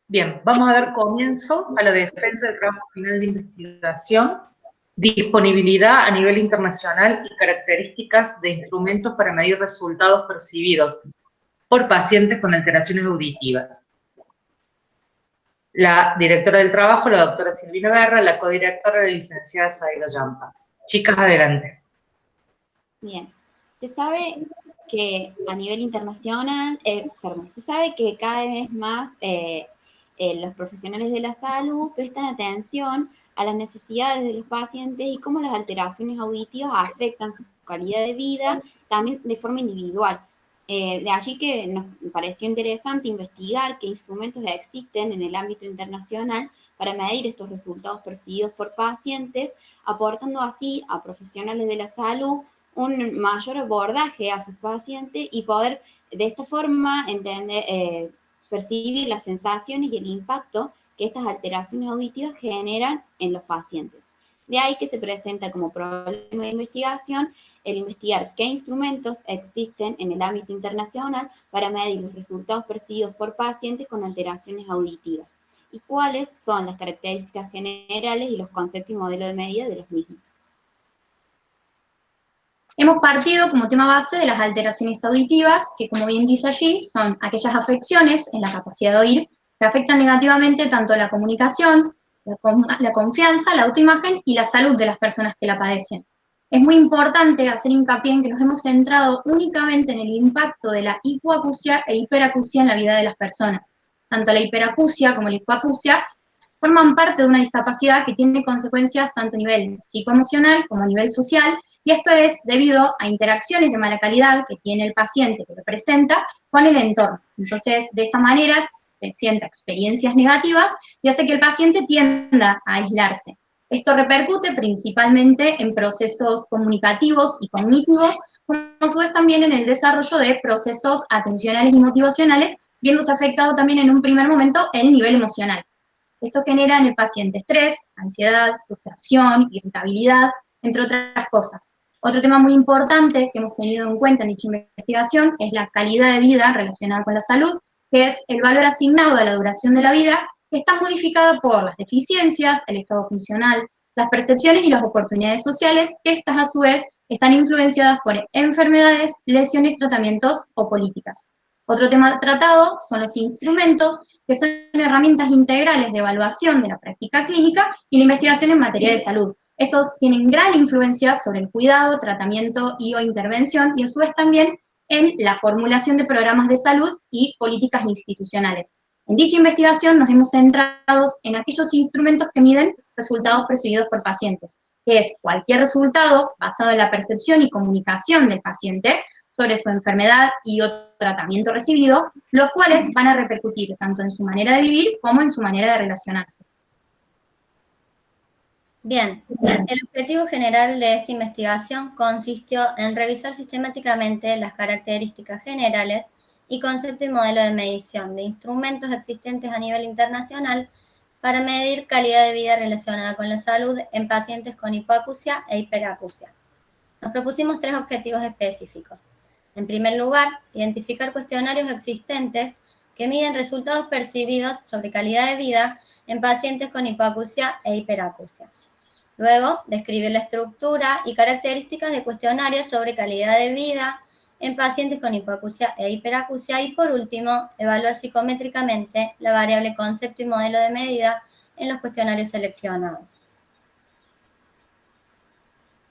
Bien, vamos a dar comienzo a la defensa del trabajo final de investigación, disponibilidad a nivel internacional y características de instrumentos para medir resultados percibidos por pacientes con alteraciones auditivas. La directora del trabajo, la doctora Silvina Guerra, la codirectora, la licenciada Zaida Yampa. Chicas, adelante. Bien, se sabe que a nivel internacional, se sabe que cada vez más los profesionales de la salud prestan atención a las necesidades de los pacientes y cómo las alteraciones auditivas afectan su calidad de vida, también de forma individual. De allí que nos pareció interesante investigar qué instrumentos existen en el ámbito internacional para medir estos resultados percibidos por pacientes, aportando así a profesionales de la salud un mayor abordaje a sus pacientes y poder de esta forma entender, percibir las sensaciones y el impacto que estas alteraciones auditivas generan en los pacientes. De ahí que se presenta como problema de investigación el investigar qué instrumentos existen en el ámbito internacional para medir los resultados percibidos por pacientes con alteraciones auditivas y cuáles son las características generales y los conceptos y modelos de medida de los mismos. Hemos partido como tema base de las alteraciones auditivas, que como bien dice allí, son aquellas afecciones en la capacidad de oír que afectan negativamente tanto la comunicación, la confianza, la autoimagen y la salud de las personas que la padecen. Es muy importante hacer hincapié en que nos hemos centrado únicamente en el impacto de la hipoacusia e hiperacusia en la vida de las personas. Tanto la hiperacusia como la hipoacusia forman parte de una discapacidad que tiene consecuencias tanto a nivel psicoemocional como a nivel social, y esto es debido a interacciones de mala calidad que tiene el paciente que lo presenta con el entorno. Entonces, de esta manera, sienta experiencias negativas y hace que el paciente tienda a aislarse. Esto repercute principalmente en procesos comunicativos y cognitivos, como a su vez también en el desarrollo de procesos atencionales y motivacionales, viéndose afectado también en un primer momento el nivel emocional. Esto genera en el paciente estrés, ansiedad, frustración, irritabilidad, entre otras cosas. Otro tema muy importante que hemos tenido en cuenta en dicha investigación es la calidad de vida relacionada con la salud, que es el valor asignado a la duración de la vida, que está modificada por las deficiencias, el estado funcional, las percepciones y las oportunidades sociales, que estas a su vez están influenciadas por enfermedades, lesiones, tratamientos o políticas. Otro tema tratado son los instrumentos, que son herramientas integrales de evaluación de la práctica clínica y la investigación en materia de salud. Estos tienen gran influencia sobre el cuidado, tratamiento y o intervención, y a su vez también en la formulación de programas de salud y políticas institucionales. En dicha investigación nos hemos centrado en aquellos instrumentos que miden resultados percibidos por pacientes, que es cualquier resultado basado en la percepción y comunicación del paciente sobre su enfermedad y o tratamiento recibido, los cuales van a repercutir tanto en su manera de vivir como en su manera de relacionarse. Bien, el objetivo general de esta investigación consistió en revisar sistemáticamente las características generales y concepto y modelo de medición de instrumentos existentes a nivel internacional para medir calidad de vida relacionada con la salud en pacientes con hipoacusia e hiperacusia. Nos propusimos 3 objetivos específicos. En primer lugar, identificar cuestionarios existentes que miden resultados percibidos sobre calidad de vida en pacientes con hipoacusia e hiperacusia. Luego, describir la estructura y características de cuestionarios sobre calidad de vida en pacientes con hipoacusia e hiperacusia. Y por último, evaluar psicométricamente la variable concepto y modelo de medida en los cuestionarios seleccionados.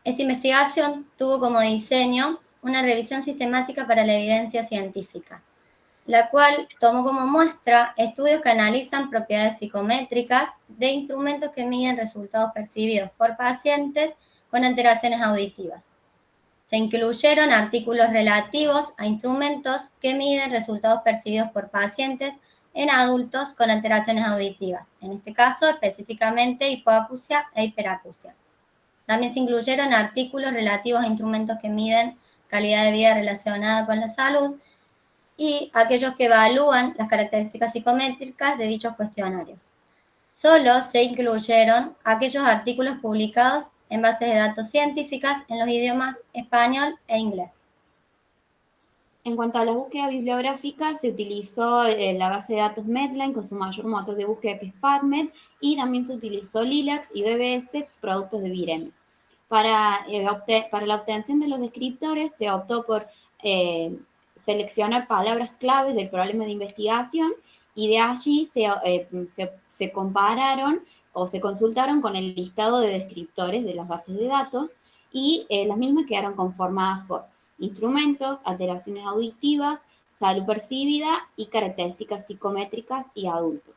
Esta investigación tuvo como diseño una revisión sistemática para la evidencia científica, la cual tomó como muestra estudios que analizan propiedades psicométricas de instrumentos que miden resultados percibidos por pacientes con alteraciones auditivas. Se incluyeron artículos relativos a instrumentos que miden resultados percibidos por pacientes en adultos con alteraciones auditivas, en este caso específicamente hipoacusia e hiperacusia. También se incluyeron artículos relativos a instrumentos que miden calidad de vida relacionada con la salud y aquellos que evalúan las características psicométricas de dichos cuestionarios. Solo se incluyeron aquellos artículos publicados en bases de datos científicas en los idiomas español e inglés. En cuanto a la búsqueda bibliográfica, se utilizó la base de datos Medline con su mayor motor de búsqueda que es PubMed, y también se utilizó Lilacs y BBS, productos de Vireme. Para la obtención de los descriptores se optó por seleccionar palabras claves del problema de investigación, y de allí se compararon o se consultaron con el listado de descriptores de las bases de datos, y las mismas quedaron conformadas por instrumentos, alteraciones auditivas, salud percibida y características psicométricas y adultos.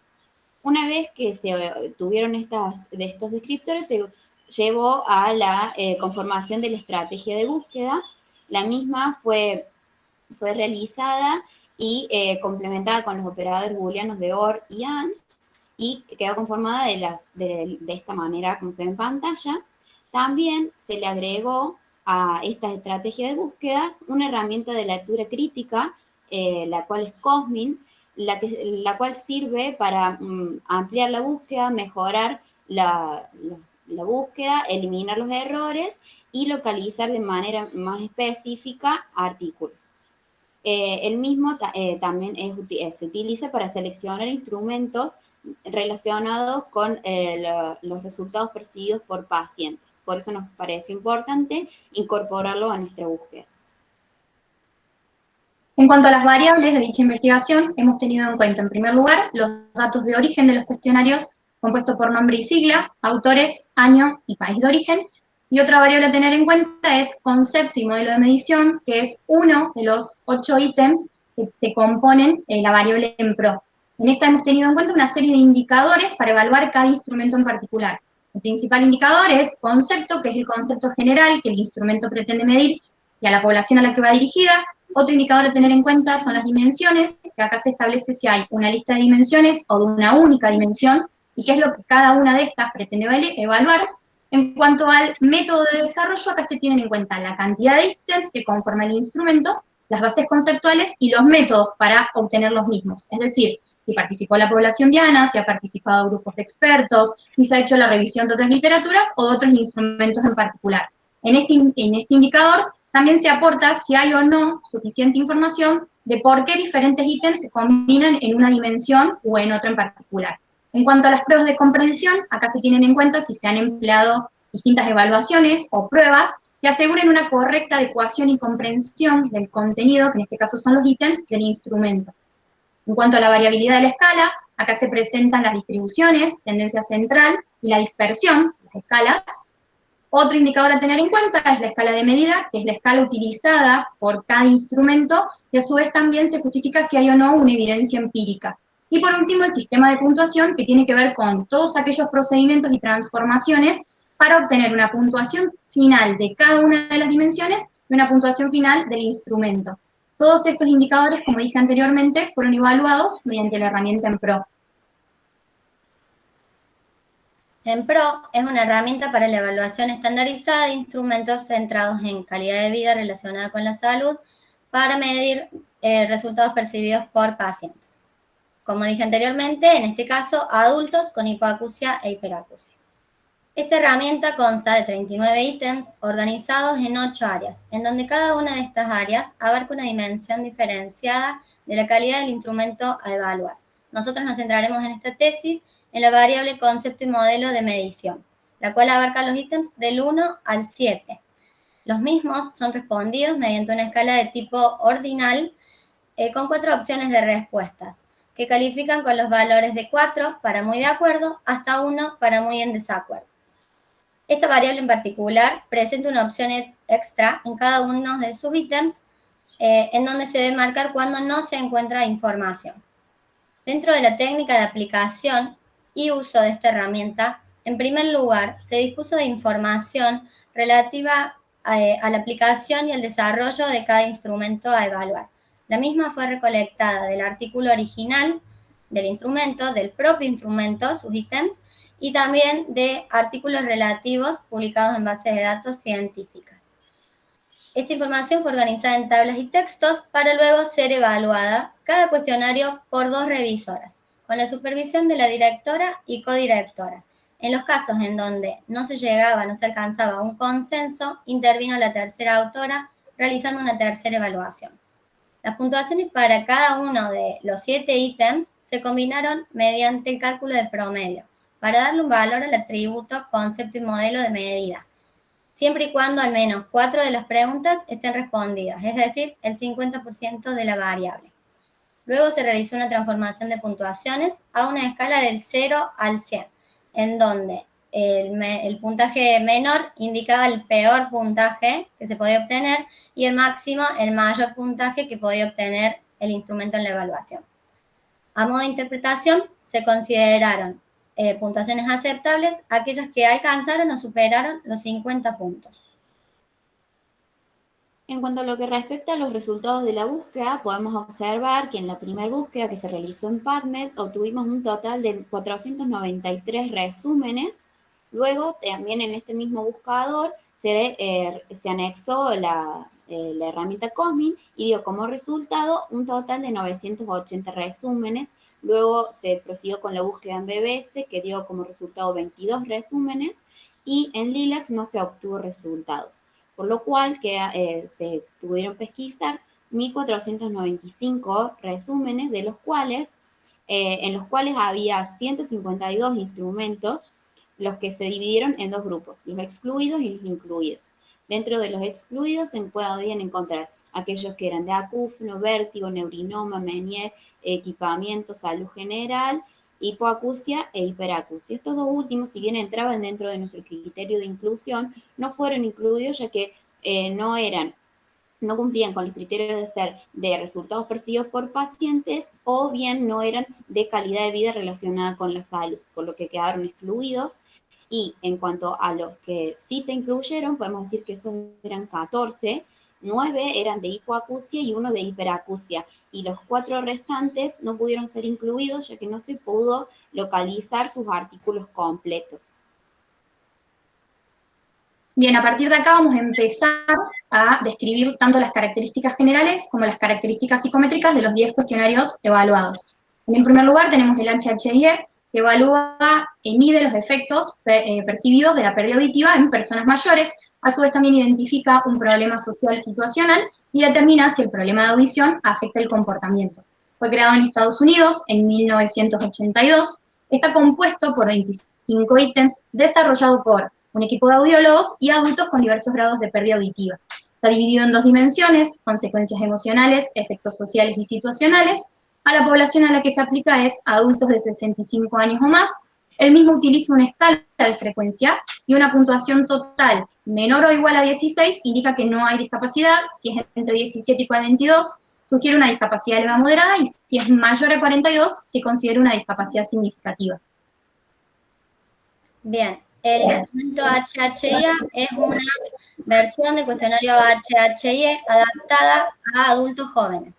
Una vez que se tuvieron estos descriptores, se llevó a la conformación de la estrategia de búsqueda. La misma fue realizada y complementada con los operadores booleanos de OR y AND, y quedó conformada de esta manera como se ve en pantalla. También se le agregó a esta estrategia de búsquedas una herramienta de lectura crítica, la cual es Cosmin, la cual sirve para ampliar la búsqueda, mejorar la búsqueda, eliminar los errores y localizar de manera más específica artículos. El mismo también se utiliza para seleccionar instrumentos relacionados con los resultados percibidos por pacientes. Por eso nos parece importante incorporarlo a nuestra búsqueda. En cuanto a las variables de dicha investigación, hemos tenido en cuenta, en primer lugar, los datos de origen de los cuestionarios compuestos por nombre y sigla, autores, año y país de origen. Y otra variable a tener en cuenta es concepto y modelo de medición, que es uno de los 8 ítems que se componen la variable en PRO. En esta hemos tenido en cuenta una serie de indicadores para evaluar cada instrumento en particular. El principal indicador es concepto, que es el concepto general que el instrumento pretende medir y a la población a la que va dirigida. Otro indicador a tener en cuenta son las dimensiones, que acá se establece si hay una lista de dimensiones o de una única dimensión, y qué es lo que cada una de estas pretende evaluar. En cuanto al método de desarrollo, acá se tienen en cuenta la cantidad de ítems que conforman el instrumento, las bases conceptuales y los métodos para obtener los mismos. Es decir, si participó la población diana, si ha participado grupos de expertos, si se ha hecho la revisión de otras literaturas o de otros instrumentos en particular. En este indicador también se aporta si hay o no suficiente información de por qué diferentes ítems se combinan en una dimensión o en otra en particular. En cuanto a las pruebas de comprensión, acá se tienen en cuenta si se han empleado distintas evaluaciones o pruebas que aseguren una correcta adecuación y comprensión del contenido, que en este caso son los ítems del instrumento. En cuanto a la variabilidad de la escala, acá se presentan las distribuciones, tendencia central y la dispersión, las escalas. Otro indicador a tener en cuenta es la escala de medida, que es la escala utilizada por cada instrumento, y a su vez también se justifica si hay o no una evidencia empírica. Y por último, el sistema de puntuación, que tiene que ver con todos aquellos procedimientos y transformaciones para obtener una puntuación final de cada una de las dimensiones y una puntuación final del instrumento. Todos estos indicadores, como dije anteriormente, fueron evaluados mediante la herramienta en PRO. En PRO es una herramienta para la evaluación estandarizada de instrumentos centrados en calidad de vida relacionada con la salud para medir resultados percibidos por pacientes. Como dije anteriormente, en este caso, adultos con hipoacusia e hiperacusia. Esta herramienta consta de 39 ítems organizados en 8 áreas, en donde cada una de estas áreas abarca una dimensión diferenciada de la calidad del instrumento a evaluar. Nosotros nos centraremos en esta tesis en la variable concepto y modelo de medición, la cual abarca los ítems del 1 al 7. Los mismos son respondidos mediante una escala de tipo ordinal con 4 opciones de respuestas, que califican con los valores de 4 para muy de acuerdo hasta 1 para muy en desacuerdo. Esta variable en particular presenta una opción extra en cada uno de sus ítems, en donde se debe marcar cuando no se encuentra información. Dentro de la técnica de aplicación y uso de esta herramienta, en primer lugar, se dispuso de información relativa a la aplicación y el desarrollo de cada instrumento a evaluar. La misma fue recolectada del artículo original del instrumento, del propio instrumento, sus ítems, y también de artículos relativos publicados en bases de datos científicas. Esta información fue organizada en tablas y textos para luego ser evaluada cada cuestionario por 2 revisoras, con la supervisión de la directora y codirectora. En los casos en donde no se alcanzaba un consenso, intervino la tercera autora realizando una tercera evaluación. Las puntuaciones para cada uno de los 7 ítems se combinaron mediante el cálculo del promedio, para darle un valor al atributo, concepto y modelo de medida, siempre y cuando al menos 4 de las preguntas estén respondidas, es decir, el 50% de la variable. Luego se realizó una transformación de puntuaciones a una escala del 0 al 100, en donde el puntaje menor indicaba el peor puntaje que se podía obtener y el máximo el mayor puntaje que podía obtener el instrumento en la evaluación. A modo de interpretación, se consideraron puntuaciones aceptables aquellas que alcanzaron o superaron los 50 puntos. En cuanto a lo que respecta a los resultados de la búsqueda, podemos observar que en la primera búsqueda que se realizó en PubMed obtuvimos un total de 493 resúmenes. Luego, también en este mismo buscador se anexó la herramienta Cosmin y dio como resultado un total de 980 resúmenes. Luego se prosiguió con la búsqueda en BBS, que dio como resultado 22 resúmenes, y en Lilacs no se obtuvo resultados, por lo cual se pudieron pesquisar 1.495 resúmenes, de los cuales, en los cuales había 152 instrumentos, los que se dividieron en dos grupos, los excluidos y los incluidos. Dentro de los excluidos se podían encontrar aquellos que eran de acúfeno, vértigo, neurinoma, Meniere, equipamiento, salud general, hipoacusia e hiperacusia. Estos dos últimos, si bien entraban dentro de nuestro criterio de inclusión, no fueron incluidos ya que no cumplían con los criterios de ser de resultados percibidos por pacientes o bien no eran de calidad de vida relacionada con la salud, por lo que quedaron excluidos. Y en cuanto a los que sí se incluyeron, podemos decir que esos eran 14, 9 eran de hipoacusia y 1 de hiperacusia. Y los 4 restantes no pudieron ser incluidos ya que no se pudo localizar sus artículos completos. Bien, a partir de acá vamos a empezar a describir tanto las características generales como las características psicométricas de los 10 cuestionarios evaluados. En primer lugar tenemos el HHIE, que evalúa y mide los efectos percibidos de la pérdida auditiva en personas mayores. A su vez también identifica un problema social situacional y determina si el problema de audición afecta el comportamiento. Fue creado en Estados Unidos en 1982. Está compuesto por 25 ítems desarrollado por un equipo de audiólogos y adultos con diversos grados de pérdida auditiva. Está dividido en 2 dimensiones, consecuencias emocionales, efectos sociales y situacionales. A la población a la que se aplica es adultos de 65 años o más. El mismo utiliza una escala de frecuencia y una puntuación total menor o igual a 16 indica que no hay discapacidad. Si es entre 17 y 42, sugiere una discapacidad leve a moderada, y si es mayor a 42, se considera una discapacidad significativa. Bien, el instrumento HHIE es una versión de cuestionario HHIE adaptada a adultos jóvenes.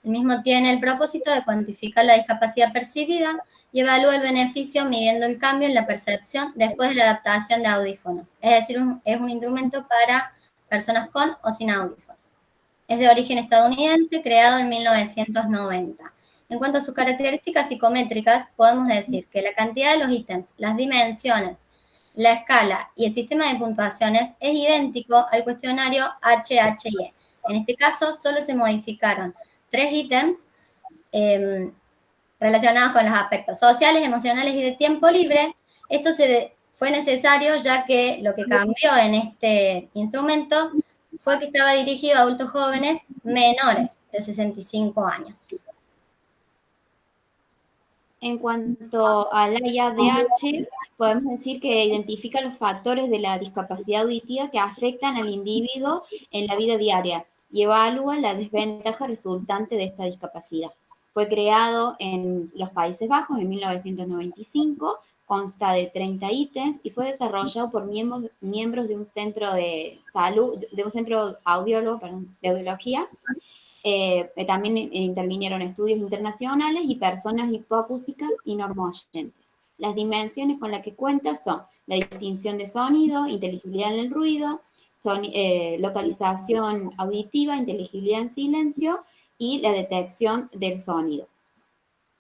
El mismo tiene el propósito de cuantificar la discapacidad percibida y evalúa el beneficio midiendo el cambio en la percepción después de la adaptación de audífonos. Es decir, es un instrumento para personas con o sin audífonos. Es de origen estadounidense, creado en 1990. En cuanto a sus características psicométricas, podemos decir que la cantidad de los ítems, las dimensiones, la escala y el sistema de puntuaciones es idéntico al cuestionario HHIE. En este caso, solo se modificaron 3 ítems relacionados con los aspectos sociales, emocionales y de tiempo libre. Esto fue necesario ya que lo que cambió en este instrumento fue que estaba dirigido a adultos jóvenes menores de 65 años. En cuanto al IADH, podemos decir que identifica los factores de la discapacidad auditiva que afectan al individuo en la vida diaria y evalúa la desventaja resultante de esta discapacidad. Fue creado en los Países Bajos en 1995, consta de 30 ítems y fue desarrollado por miembros de un centro de salud, de un centro audiólogo, de audiología. También intervinieron estudios internacionales y personas hipoacúsicas y normoyentes. Las dimensiones con las que cuenta son la distinción de sonido, inteligibilidad en el ruido, localización auditiva, inteligibilidad en silencio y la detección del sonido.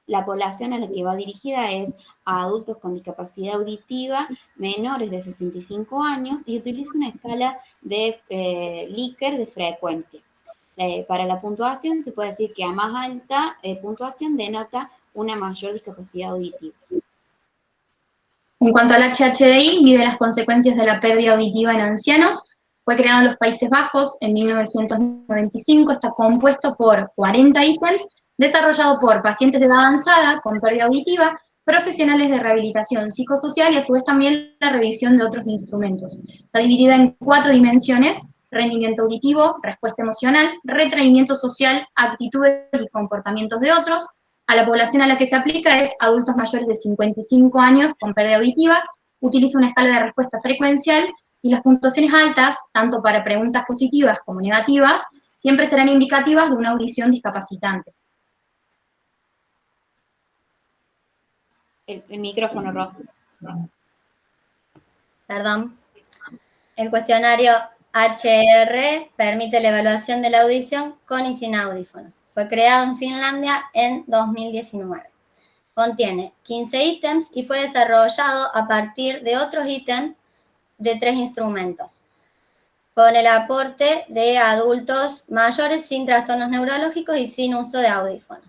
La población a la que va dirigida es a adultos con discapacidad auditiva menores de 65 años y utiliza una escala de Likert de frecuencia. Para la puntuación se puede decir que a más alta puntuación denota una mayor discapacidad auditiva. En cuanto al HHDI, mide las consecuencias de la pérdida auditiva en ancianos. Fue creado en los Países Bajos en 1995, está compuesto por 40 ítems, desarrollado por pacientes de edad avanzada con pérdida auditiva, profesionales de rehabilitación psicosocial y a su vez también la revisión de otros instrumentos. Está dividida en 4 dimensiones: rendimiento auditivo, respuesta emocional, retraimiento social, actitudes y comportamientos de otros. A la población a la que se aplica es adultos mayores de 55 años con pérdida auditiva, utiliza una escala de respuesta frecuencial y las puntuaciones altas, tanto para preguntas positivas como negativas, siempre serán indicativas de una audición discapacitante. El micrófono rojo. Perdón. El cuestionario HR permite la evaluación de la audición con y sin audífonos. Fue creado en Finlandia en 2019. Contiene 15 ítems y fue desarrollado a partir de otros ítems de 3 instrumentos, con el aporte de adultos mayores sin trastornos neurológicos y sin uso de audífonos.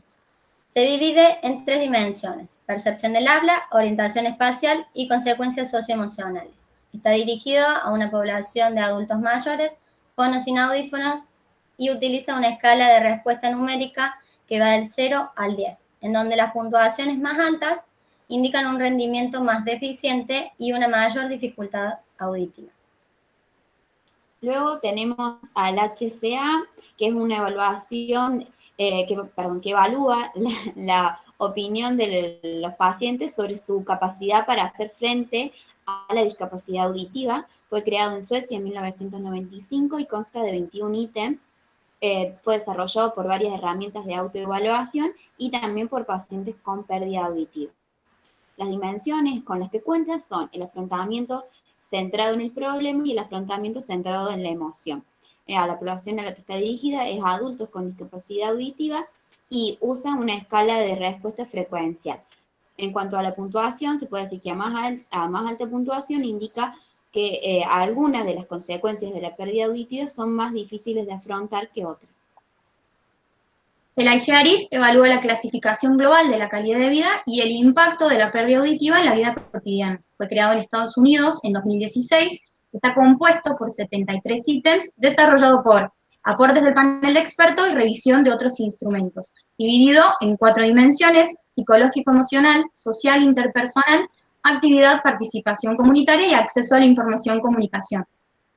Se divide en 3 dimensiones: percepción del habla, orientación espacial y consecuencias socioemocionales. Está dirigido a una población de adultos mayores con o sin audífonos y utiliza una escala de respuesta numérica que va del 0 al 10, en donde las puntuaciones más altas indican un rendimiento más deficiente y una mayor dificultad auditiva. Luego tenemos al HCA, que es una evaluación que evalúa la opinión de los pacientes sobre su capacidad para hacer frente a la discapacidad auditiva. Fue creado en Suecia en 1995 y consta de 21 ítems. Fue desarrollado por varias herramientas de autoevaluación y también por pacientes con pérdida auditiva. Las dimensiones con las que cuenta son el afrontamiento centrado en el problema y el afrontamiento centrado en la emoción. A la población a la que está dirigida es a adultos con discapacidad auditiva y usa una escala de respuesta frecuencial. En cuanto a la puntuación, se puede decir que a más alta puntuación indica que algunas de las consecuencias de la pérdida auditiva son más difíciles de afrontar que otras. El IGARIT evalúa la clasificación global de la calidad de vida y el impacto de la pérdida auditiva en la vida cotidiana. Fue creado en Estados Unidos en 2016, está compuesto por 73 ítems, desarrollado por aportes del panel de expertos y revisión de otros instrumentos, dividido en 4 dimensiones: psicológico-emocional, social, interpersonal, actividad, participación comunitaria y acceso a la información-comunicación.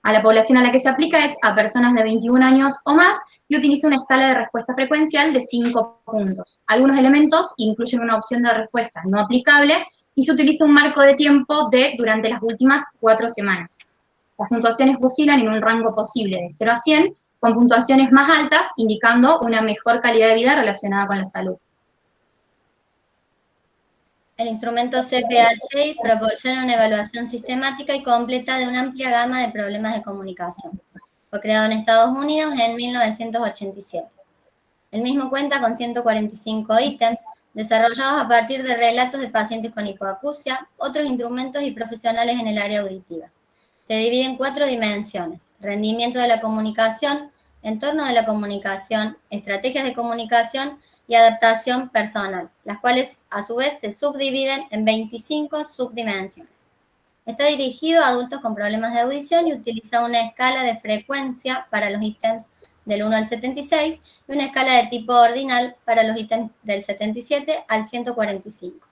A la población a la que se aplica es a personas de 21 años o más y utiliza una escala de respuesta frecuencial de 5 puntos. Algunos elementos incluyen una opción de respuesta no aplicable y se utiliza un marco de tiempo de durante las últimas 4 semanas. Las puntuaciones oscilan en un rango posible de 0 a 100, con puntuaciones más altas indicando una mejor calidad de vida relacionada con la salud. El instrumento CPHI proporciona una evaluación sistemática y completa de una amplia gama de problemas de comunicación. Fue creado en Estados Unidos en 1987. El mismo cuenta con 145 ítems, desarrollados a partir de relatos de pacientes con hipoacusia, otros instrumentos y profesionales en el área auditiva. Se divide en 4 dimensiones: rendimiento de la comunicación, entorno de la comunicación, estrategias de comunicación y adaptación personal, las cuales a su vez se subdividen en 25 subdimensiones. Está dirigido a adultos con problemas de audición y utiliza una escala de frecuencia para los ítems del 1 al 76 y una escala de tipo ordinal para los ítems del 77 al 145.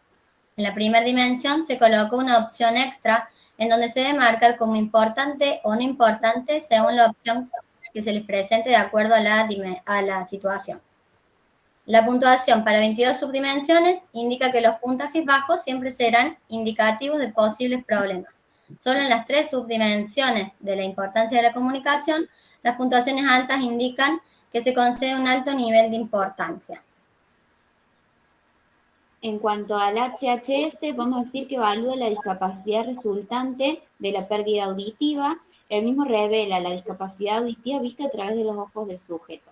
En la primera dimensión se colocó una opción extra en donde se debe marcar como importante o no importante según la opción que se les presente de acuerdo a la situación. La puntuación para 22 subdimensiones indica que los puntajes bajos siempre serán indicativos de posibles problemas. Solo en las 3 subdimensiones de la importancia de la comunicación, las puntuaciones altas indican que se concede un alto nivel de importancia. En cuanto al HHS, vamos a decir que evalúa la discapacidad resultante de la pérdida auditiva. El mismo revela la discapacidad auditiva vista a través de los ojos del sujeto.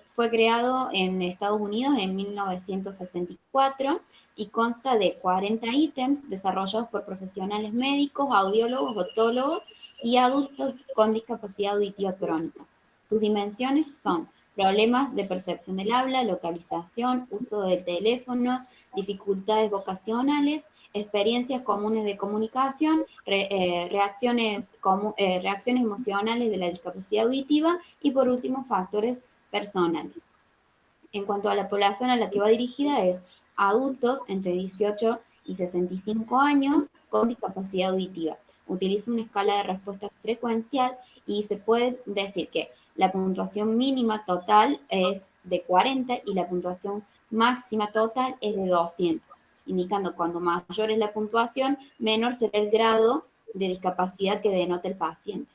Fue creado en Estados Unidos en 1964 y consta de 40 ítems desarrollados por profesionales médicos, audiólogos, otólogos y adultos con discapacidad auditiva crónica. Sus dimensiones son problemas de percepción del habla, localización, uso del teléfono, dificultades vocacionales, experiencias comunes de comunicación, reacciones emocionales de la discapacidad auditiva y, por último, factores personales. En cuanto a la población a la que va dirigida, es adultos entre 18 y 65 años con discapacidad auditiva. Utiliza una escala de respuesta frecuencial y se puede decir que la puntuación mínima total es de 40 y la puntuación máxima total es de 200, indicando cuando mayor es la puntuación, menor será el grado de discapacidad que denota el paciente.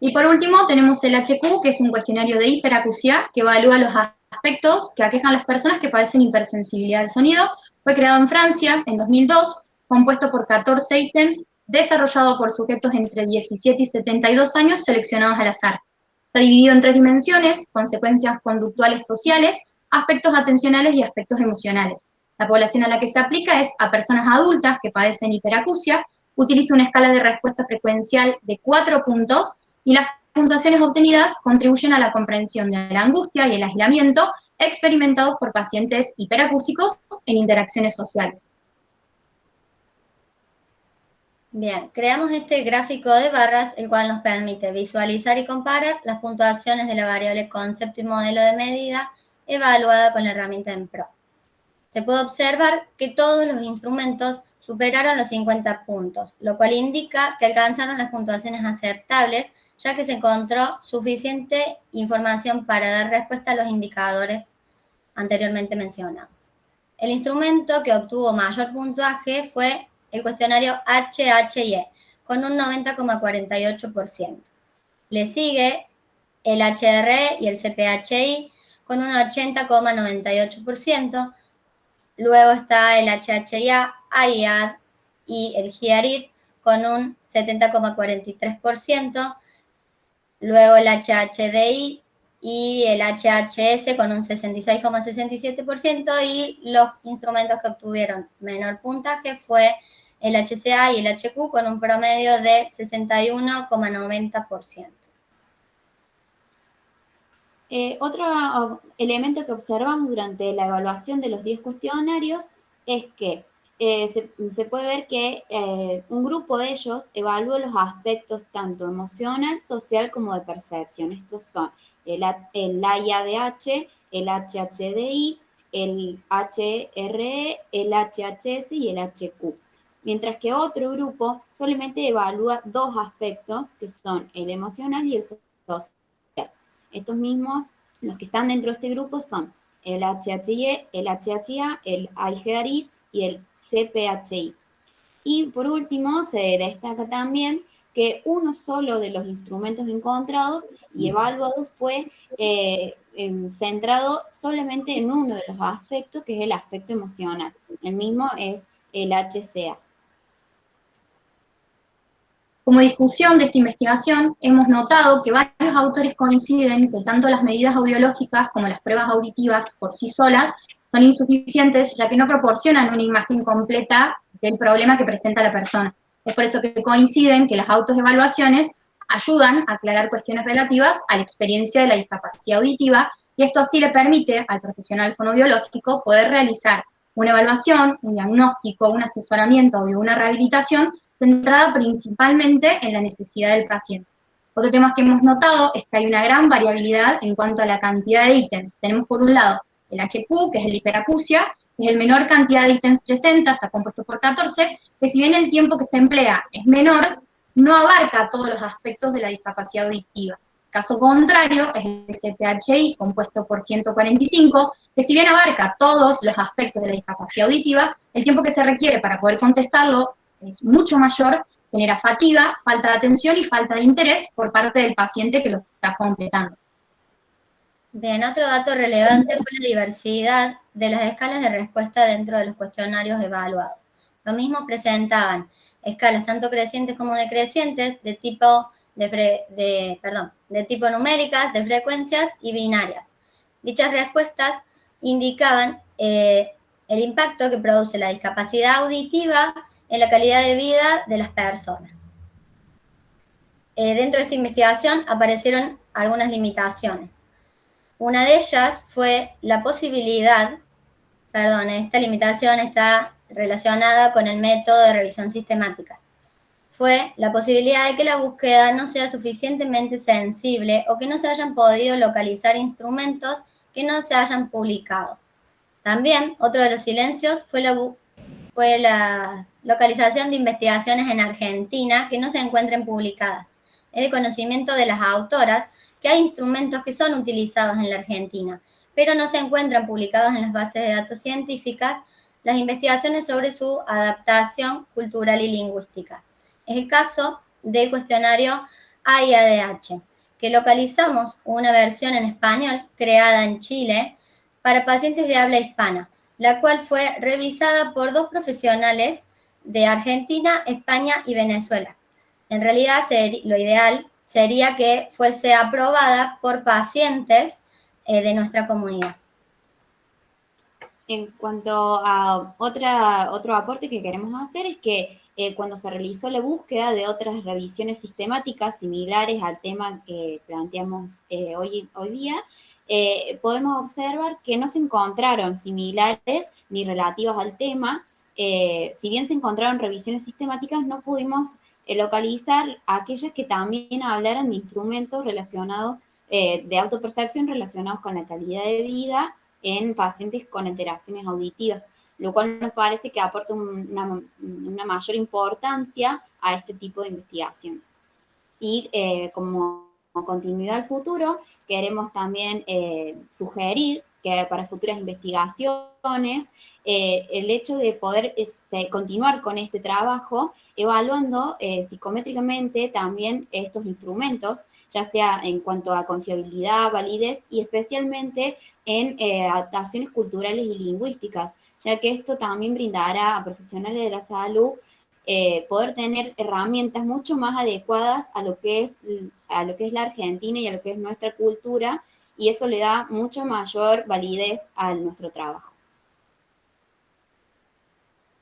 Y por último tenemos el HQ, que es un cuestionario de hiperacusia que evalúa los aspectos que aquejan a las personas que padecen hipersensibilidad al sonido. Fue creado en Francia en 2002, compuesto por 14 ítems, desarrollado por sujetos entre 17 y 72 años seleccionados al azar. Está dividido en 3 dimensiones: consecuencias conductuales sociales, aspectos atencionales y aspectos emocionales. La población a la que se aplica es a personas adultas que padecen hiperacusia. Utiliza una escala de respuesta frecuencial de 4 puntos, y las puntuaciones obtenidas contribuyen a la comprensión de la angustia y el aislamiento experimentados por pacientes hiperacúsicos en interacciones sociales. Bien, creamos este gráfico de barras, el cual nos permite visualizar y comparar las puntuaciones de la variable concepto y modelo de medida evaluada con la herramienta ENPRO. Se puede observar que todos los instrumentos superaron los 50 puntos, lo cual indica que alcanzaron las puntuaciones aceptables, ya que se encontró suficiente información para dar respuesta a los indicadores anteriormente mencionados. El instrumento que obtuvo mayor puntaje fue el cuestionario HHIE, con un 90,48%. Le sigue el HRE y el CPHI, con un 80,98%. Luego está el HHIA, AIAD y el GIARID, con un 70,43%. Luego el HHDI y el HHS con un 66,67%, y los instrumentos que obtuvieron menor puntaje fue el HCA y el HQ con un promedio de 61,90%. Otro elemento que observamos durante la evaluación de los 10 cuestionarios es que se puede ver que un grupo de ellos evalúa los aspectos tanto emocional, social como de percepción. Estos son el AIADH, el HHDI, el HRE, el HHS y el HQ. Mientras que otro grupo solamente evalúa 2 aspectos, que son el emocional y el social. Estos mismos, los que están dentro de este grupo, son el HHIE, el HHIA, el IGRI y el CPHI. Y por último, se destaca también que uno solo de los instrumentos encontrados y evaluados fue centrado solamente en uno de los aspectos, que es el aspecto emocional. El mismo es el HCA. Como discusión de esta investigación, hemos notado que varios autores coinciden que tanto las medidas audiológicas como las pruebas auditivas por sí solas son insuficientes, ya que no proporcionan una imagen completa del problema que presenta la persona. Es por eso que coinciden que las autoevaluaciones ayudan a aclarar cuestiones relativas a la experiencia de la discapacidad auditiva, y esto así le permite al profesional fonoaudiológico poder realizar una evaluación, un diagnóstico, un asesoramiento o una rehabilitación centrada principalmente en la necesidad del paciente. Otro tema que hemos notado es que hay una gran variabilidad en cuanto a la cantidad de ítems. Tenemos por un lado el HQ, que es el de hiperacusia, que es el menor cantidad de ítems presenta, está compuesto por 14, que si bien el tiempo que se emplea es menor, no abarca todos los aspectos de la discapacidad auditiva. Caso contrario es el CPHI, compuesto por 145, que si bien abarca todos los aspectos de la discapacidad auditiva, el tiempo que se requiere para poder contestarlo es mucho mayor, genera fatiga, falta de atención y falta de interés por parte del paciente que lo está completando. Bien, otro dato relevante fue la diversidad de las escalas de respuesta dentro de los cuestionarios evaluados. Lo mismo presentaban escalas tanto crecientes como decrecientes, de tipo numéricas, de frecuencias y binarias. Dichas respuestas indicaban el impacto que produce la discapacidad auditiva en la calidad de vida de las personas. dentro de esta investigación aparecieron algunas limitaciones. Una de ellas fue la posibilidad, esta limitación está relacionada con el método de revisión sistemática. Fue la posibilidad de que la búsqueda no sea suficientemente sensible o que no se hayan podido localizar instrumentos que no se hayan publicado. También, otro de los silencios fue la localización de investigaciones en Argentina que no se encuentren publicadas. Es de conocimiento de las autoras que hay instrumentos que son utilizados en la Argentina, pero no se encuentran publicados en las bases de datos científicas las investigaciones sobre su adaptación cultural y lingüística. Es el caso del cuestionario AIADH, que localizamos una versión en español creada en Chile para pacientes de habla hispana, la cual fue revisada por 2 profesionales de Argentina, España y Venezuela. En realidad, lo ideal sería que fuese aprobada por pacientes de nuestra comunidad. En cuanto a otro aporte que queremos hacer es que cuando se realizó la búsqueda de otras revisiones sistemáticas similares al tema que planteamos hoy día, podemos observar que no se encontraron similares ni relativas al tema. Si bien se encontraron revisiones sistemáticas, no pudimos localizar aquellas que también hablaran de instrumentos relacionados, de autopercepción relacionados con la calidad de vida en pacientes con alteraciones auditivas, lo cual nos parece que aporta una mayor importancia a este tipo de investigaciones. Y como continuidad al futuro, queremos también sugerir que para futuras investigaciones, el hecho de poder continuar con este trabajo, evaluando psicométricamente también estos instrumentos, ya sea en cuanto a confiabilidad, validez y especialmente en adaptaciones culturales y lingüísticas, ya que esto también brindará a profesionales de la salud poder tener herramientas mucho más adecuadas a lo que es la Argentina y a lo que es nuestra cultura, y eso le da mucha mayor validez a nuestro trabajo.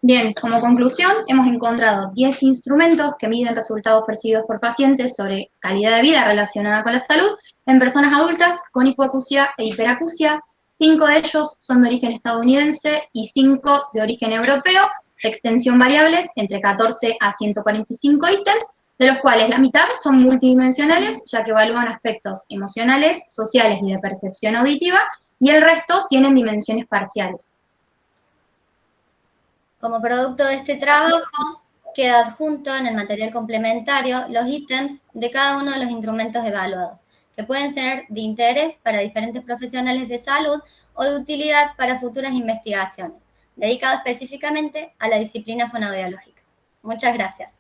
Bien, como conclusión, hemos encontrado 10 instrumentos que miden resultados percibidos por pacientes sobre calidad de vida relacionada con la salud en personas adultas con hipoacusia e hiperacusia. 5 de ellos son de origen estadounidense y 5 de origen europeo, de extensión variables entre 14 a 145 ítems, de los cuales la mitad son multidimensionales, ya que evalúan aspectos emocionales, sociales y de percepción auditiva, y el resto tienen dimensiones parciales. Como producto de este trabajo, queda adjunto en el material complementario los ítems de cada uno de los instrumentos evaluados, que pueden ser de interés para diferentes profesionales de salud o de utilidad para futuras investigaciones, dedicado específicamente a la disciplina fonoaudiológica. Muchas gracias.